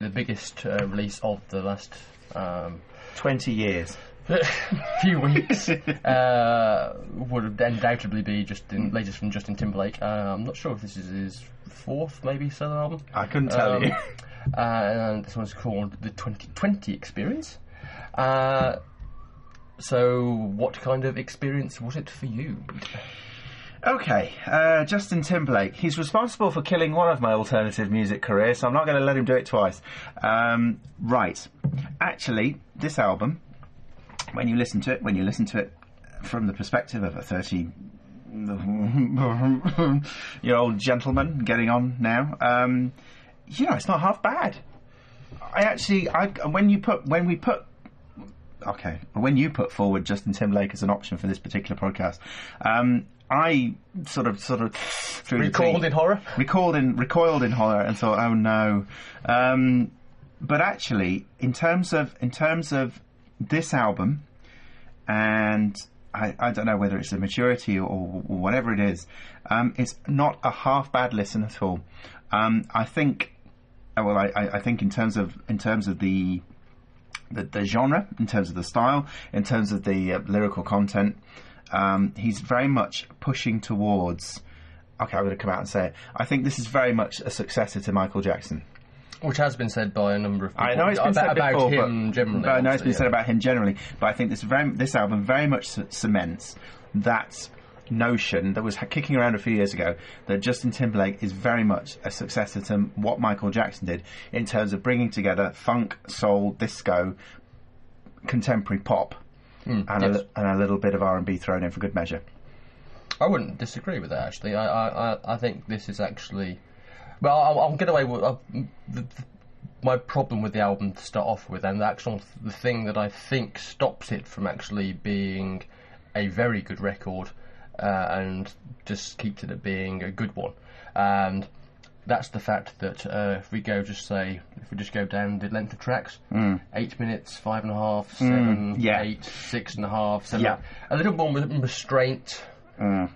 the biggest release of the last 20 years. few weeks would undoubtedly be latest from Justin Timberlake. I'm not sure if this is his fourth, maybe, solo album. I couldn't tell you. And this one's called the 2020 Experience. So, what kind of experience was it for you? Okay, Justin Timberlake. He's responsible for killing one of my alternative music careers, so I'm not going to let him do it twice. Right. Actually, this album, when you listen to it from the perspective of a 30-year-old gentleman getting on now, it's not half bad. When you put forward Justin Timberlake as an option for this particular podcast, I sort of recoiled in horror and thought, oh no. But actually, in terms of this album, and I don't know whether it's the maturity or whatever it is, it's not a half bad listen at all. I think in terms of the genre, in terms of the style, in terms of the lyrical content, he's very much pushing towards. Okay, I'm going to come out and say it. I think this is very much a successor to Michael Jackson. Which has been said by a number of people. I know it's been said about before, him generally. But I know it's been said about him generally. But I think this album very much cements that notion that was kicking around a few years ago, that Justin Timberlake is very much a successor to what Michael Jackson did in terms of bringing together funk, soul, disco, contemporary pop, and a little bit of R&B thrown in for good measure. I wouldn't disagree with that, actually. I think this is actually... Well, I'll get away with my problem with the album to start off with, and the thing that I think stops it from actually being a very good record and just keeps it at being a good one. And that's the fact that if we just go down the length of tracks, 8 minutes, 5.5, 7, 8, 6.5, 7, a little more restraint and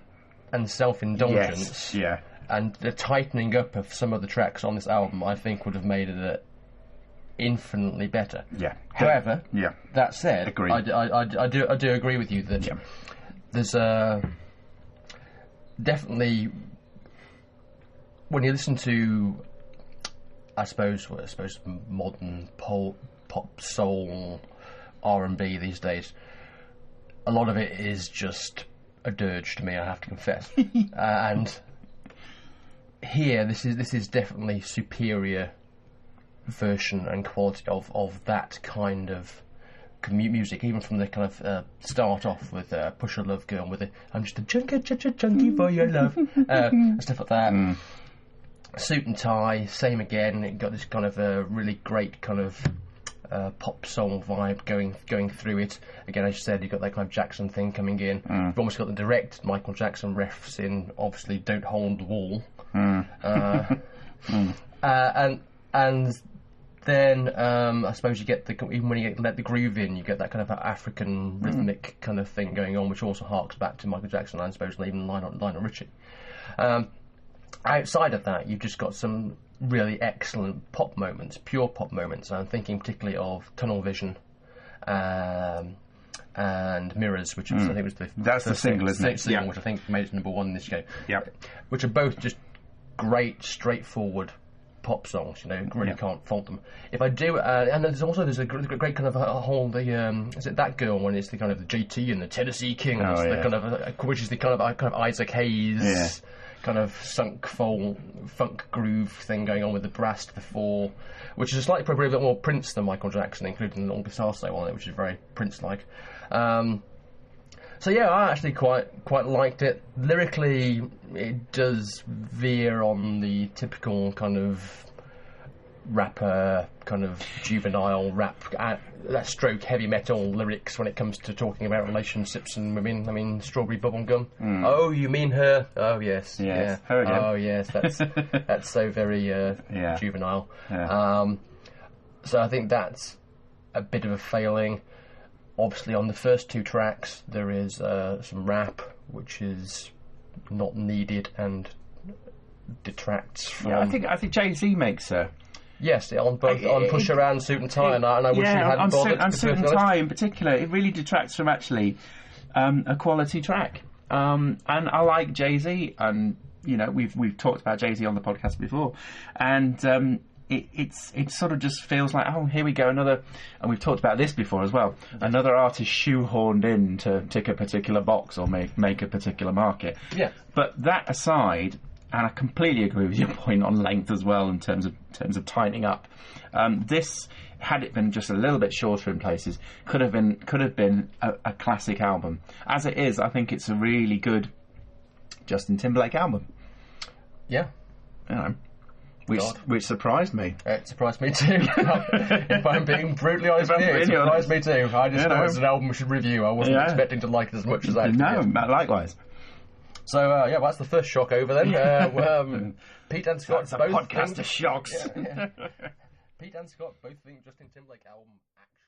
self-indulgence. Yes, yeah. And the tightening up of some of the tracks on this album, I think, would have made it infinitely better. Yeah. However, that said, Agreed. I do agree with you that there's definitely, when you listen to, I suppose modern pop, soul, R&B these days, a lot of it is just a dirge to me, I have to confess. And here, this is definitely superior version and quality of that kind of music, even from the kind of start off with Push a Love Girl with I'm just a junkie for your love, stuff like that. Suit and Tie, same again. It got this kind of really great kind of pop soul vibe going through it. Again, as you said, you've got that kind of Jackson thing coming in. You've almost got the direct Michael Jackson refs in, obviously, Don't Hold the Wall. And then I suppose you get even when you let the groove in, you get that kind of African rhythmic kind of thing going on, which also harks back to Michael Jackson, I suppose, and even Lionel Richie. Outside of that, you've just got some really excellent pop moments, pure pop moments. I'm thinking particularly of Tunnel Vision and Mirrors, which I think was the single, isn't it? Single, which I think made it number one this year. Yeah. Which are both just great, straightforward pop songs. Really can't fault them. If I do, and there's a great kind of a whole is it That Girl, when it's the kind of the JT and the Tennessee Kings, the kind of which is the kind of Isaac Hayes. Kind of funk groove thing going on with the brass to the fore, which is slightly probably a bit more Prince than Michael Jackson, including the long guitar solo on it, which is very Prince-like. So yeah, I actually quite liked it. Lyrically, it does veer on the typical kind of rapper, kind of juvenile rap, that stroke heavy metal lyrics when it comes to talking about relationships and women. I mean, Strawberry Bubblegum. Oh, you mean her? Oh, yes. Yes. Yeah. Her again. Oh, yes. That's so very juvenile. Yeah. So I think that's a bit of a failing. Obviously, on the first two tracks, there is some rap, which is not needed and detracts from... Yeah, I think Jay-Z makes Yes, on Push Around, Suit and Tie, and I wish you hadn't bothered. On Suit and Tie in particular, it really detracts from actually a quality track. And I like Jay-Z, and we've talked about Jay-Z on the podcast before, and it sort of just feels like, oh, here we go, another, and we've talked about this before as well, another artist shoehorned in to tick a particular box or make a particular market. Yeah. But that aside, and I completely agree with your point on length as well in terms of tightening up. This, had it been just a little bit shorter in places, could have been a classic album. As it is, I think it's a really good Justin Timberlake album. Yeah. Which surprised me. It surprised me too. If I'm being brutally honest with you, it surprised me too. I just thought it was an album we should review. I wasn't expecting to like it as much as I did. No, likewise. So, well, that's the first shock over then. Pete and Scott both podcast of shocks. Pete and Scott both think Justin Timberlake album actually